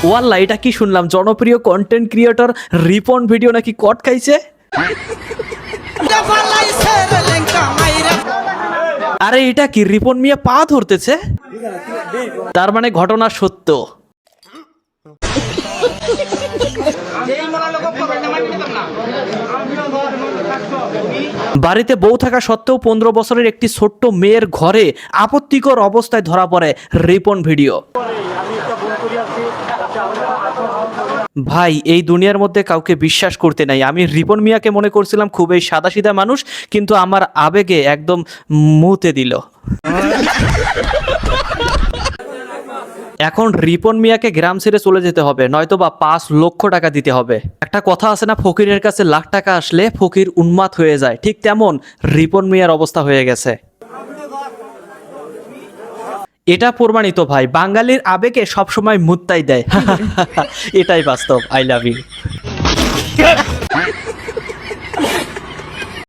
ওয়াল্লাহ, এটা কি শুনলাম? জনপ্রিয় কন্টেন্ট ক্রিয়েটর রিপন ভিডিও নাকি কট খাইছে। আরে এটা কি, রিপন মিয়া পা ধরতেছে? তার মানে ঘটনা সত্য। বাড়িতে বউ থাকা সত্ত্বেও 15 বছরের একটি ছোট্ট মেয়ের ঘরে আপত্তিকর অবস্থায় ধরা পড়ে রিপন ভিডিও। ভাই, এই দুনিয়ার মধ্যে কাউকে বিশ্বাস করতে নাই। আমি রিপন মিয়াকে মনে করছিলাম খুবই সাদাসিধা মানুষ, কিন্তু আমার আবেগে একদম মুতে দিল। এখন রিপন মিয়াকে গ্রাম ছেড়ে চলে যেতে হবে, নয়তো বা 5 লক্ষ টাকা দিতে হবে। একটা কথা আছে না, ফকিরের কাছে লাখ টাকা আসলে ফকির উন্মাদ হয়ে যায়, ঠিক তেমন রিপন মিয়ার অবস্থা হয়ে গেছে। এটা প্রমাণিত ভাই, বাঙালির আবেগে সবসময় মুত্তাই দেয়। এটাই বাস্তব। I love you.